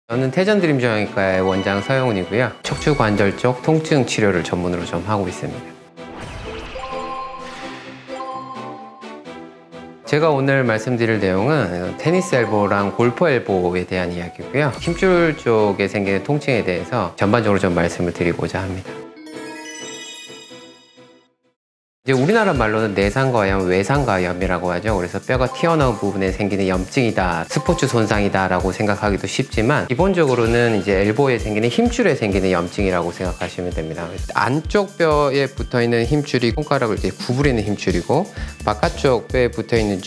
저는 태전드림정형외과의 원장 서영훈이고요. 척추관절 쪽 통증 치료를 전문으로 좀 하고 있습니다. 제가 오늘 말씀드릴 내용은 테니스 엘보랑 골프 엘보에 대한 이야기고요. 힘줄 쪽에 생기는 통증에 대해서 전반적으로 좀 말씀을 드리고자 합니다. 이제 우리나라 말로는 내상과염, 외상과염이라고 하죠. 그래서 뼈가 튀어나온 부분에 생기는 염증이다, 스포츠 손상이다 라고 생각하기도 쉽지만 기본적으로는 이제 엘보에 생기는 힘줄에 생기는 염증이라고 생각하시면 됩니다. 안쪽 뼈에 붙어있는 힘줄이 손가락을 이렇게 구부리는 힘줄이고, 바깥쪽 뼈에 붙어있는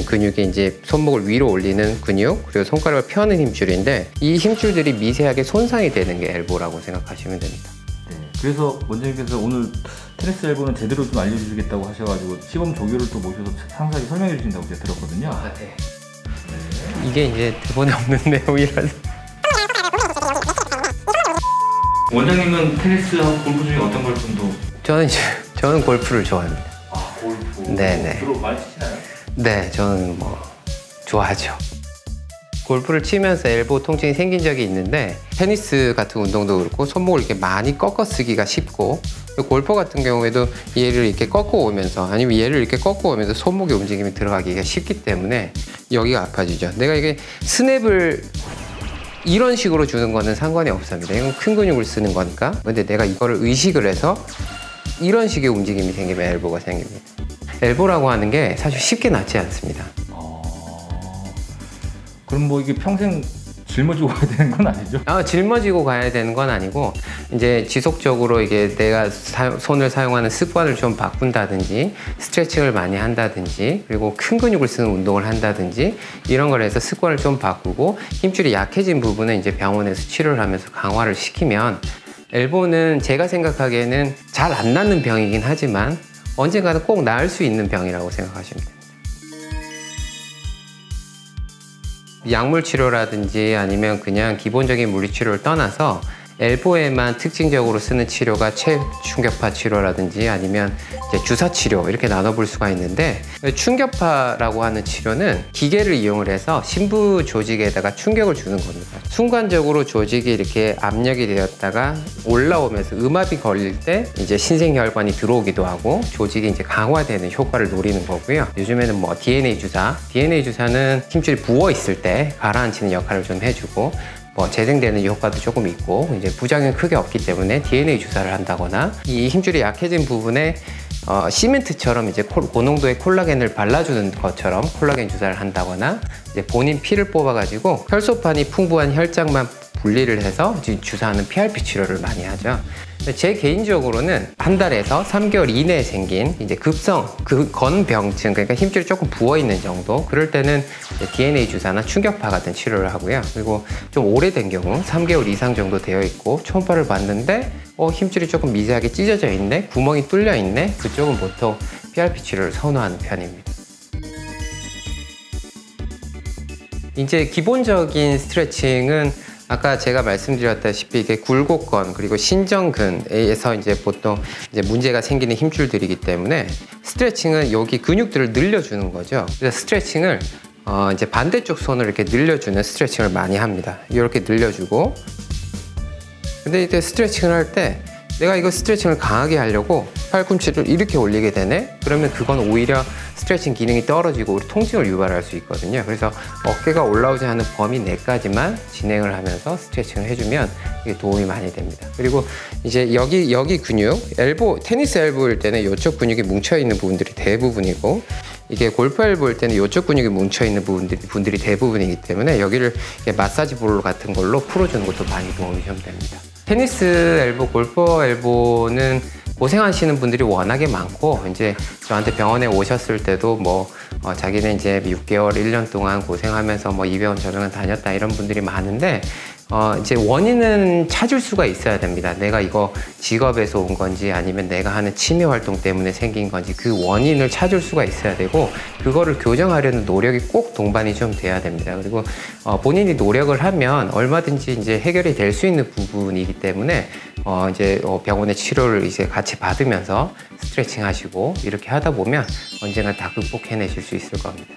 근육이 이제 손목을 위로 올리는 근육, 그리고 손가락을 펴는 힘줄인데, 이 힘줄들이 미세하게 손상이 되는 게 엘보라고 생각하시면 됩니다. 그래서 원장님께서 오늘 테니스 엘보는 제대로 좀 알려주시겠다고 하셔가지고 시범 조교를 또 모셔서 상세하게 설명해 주신다고 제가 들었거든요. 네. 이게 이제 대본에 없는 내용이라서. 원장님은 테니스하고 골프 중에 어떤 걸 좀 더? 저는 골프를 좋아합니다. 아, 골프. 네네. 주로 많이 치시나요? 네, 저는 좋아하죠. 골프를 치면서 엘보 통증이 생긴 적이 있는데, 테니스 같은 운동도 그렇고 손목을 이렇게 많이 꺾어 쓰기가 쉽고, 골프 같은 경우에도 얘를 이렇게 꺾어 오면서, 아니면 얘를 이렇게 꺾어 오면서 손목의 움직임이 들어가기가 쉽기 때문에 여기가 아파지죠. 내가 이게 스냅을 이런 식으로 주는 거는 상관이 없습니다. 이건 큰 근육을 쓰는 거니까. 근데 내가 이거를 의식을 해서 이런 식의 움직임이 생기면 엘보가 생깁니다. 엘보라고 하는 게 사실 쉽게 낫지 않습니다. 그럼 이게 평생 짊어지고 가야 되는 건 아니죠? 짊어지고 가야 되는 건 아니고, 이제 지속적으로 이게 내가 손을 사용하는 습관을 좀 바꾼다든지, 스트레칭을 많이 한다든지, 그리고 큰 근육을 쓰는 운동을 한다든지, 이런 걸 해서 습관을 좀 바꾸고 힘줄이 약해진 부분은 이제 병원에서 치료를 하면서 강화를 시키면, 엘보는 제가 생각하기에는 잘 안 낫는 병이긴 하지만 언젠가는 꼭 나을 수 있는 병이라고 생각하시면 됩니다. 약물 치료라든지 아니면 그냥 기본적인 물리치료를 떠나서 엘보에만 특징적으로 쓰는 치료가 최충격파 치료라든지 아니면 이제 주사 치료, 이렇게 나눠볼 수가 있는데, 충격파라고 하는 치료는 기계를 이용을 해서 심부 조직에다가 충격을 주는 겁니다. 순간적으로 조직이 이렇게 압력이 되었다가 올라오면서 음압이 걸릴 때 이제 신생혈관이 들어오기도 하고 조직이 이제 강화되는 효과를 노리는 거고요. 요즘에는 DNA 주사는 힘줄이 부어 있을 때 가라앉히는 역할을 좀 해주고, 재생되는 효과도 조금 있고, 이제 부작용이 크게 없기 때문에 DNA 주사를 한다거나, 이 힘줄이 약해진 부분에 시멘트처럼 이제 고농도의 콜라겐을 발라주는 것처럼 콜라겐 주사를 한다거나, 이제 본인 피를 뽑아가지고 혈소판이 풍부한 혈장만 분리를 해서 주사하는 PRP 치료를 많이 하죠. 제 개인적으로는 한 달에서 3개월 이내에 생긴 이제 급성 건병증, 그러니까 힘줄이 조금 부어 있는 정도, 그럴 때는 DNA 주사나 충격파 같은 치료를 하고요. 그리고 좀 오래된 경우 3개월 이상 정도 되어 있고 초음파를 봤는데 힘줄이 조금 미세하게 찢어져 있네, 구멍이 뚫려 있네, 그쪽은 보통 PRP 치료를 선호하는 편입니다. 이제 기본적인 스트레칭은 아까 제가 말씀드렸다시피 이게 굴곡근 그리고 신전근에서 이제 보통 이제 문제가 생기는 힘줄들이기 때문에, 스트레칭은 여기 근육들을 늘려주는 거죠. 그래서 스트레칭을 이제 반대쪽 손을 이렇게 늘려주는 스트레칭을 많이 합니다. 이렇게 늘려주고, 근데 이제 스트레칭을 할 때 내가 이거 스트레칭을 강하게 하려고 팔꿈치를 이렇게 올리게 되네? 그러면 그건 오히려 스트레칭 기능이 떨어지고 우리 통증을 유발할 수 있거든요. 그래서 어깨가 올라오지 않는 범위 내까지만 진행을 하면서 스트레칭을 해주면 이게 도움이 많이 됩니다. 그리고 이제 여기 근육, 테니스 엘보일 때는 이쪽 근육이 뭉쳐있는 부분들이 대부분이고, 이게 골프 엘보일 때는 이쪽 근육이 뭉쳐있는 부분들이 대부분이기 때문에 여기를 마사지 볼 같은 걸로 풀어주는 것도 많이 도움이 좀 됩니다. 테니스 엘보, 골프 엘보는 고생하시는 분들이 워낙에 많고, 이제 저한테 병원에 오셨을 때도 자기는 이제 6개월, 1년 동안 고생하면서 이병원 저병원 다녔다, 이런 분들이 많은데, 이제 원인은 찾을 수가 있어야 됩니다. 내가 이거 직업에서 온 건지 아니면 내가 하는 취미 활동 때문에 생긴 건지, 그 원인을 찾을 수가 있어야 되고, 그거를 교정하려는 노력이 꼭 동반이 좀 돼야 됩니다. 그리고 본인이 노력을 하면 얼마든지 이제 해결이 될 수 있는 부분이기 때문에 이제 병원의 치료를 이제 같이 받으면서 스트레칭 하시고 이렇게 하다 보면 언젠가 다 극복해내실 수 있을 겁니다.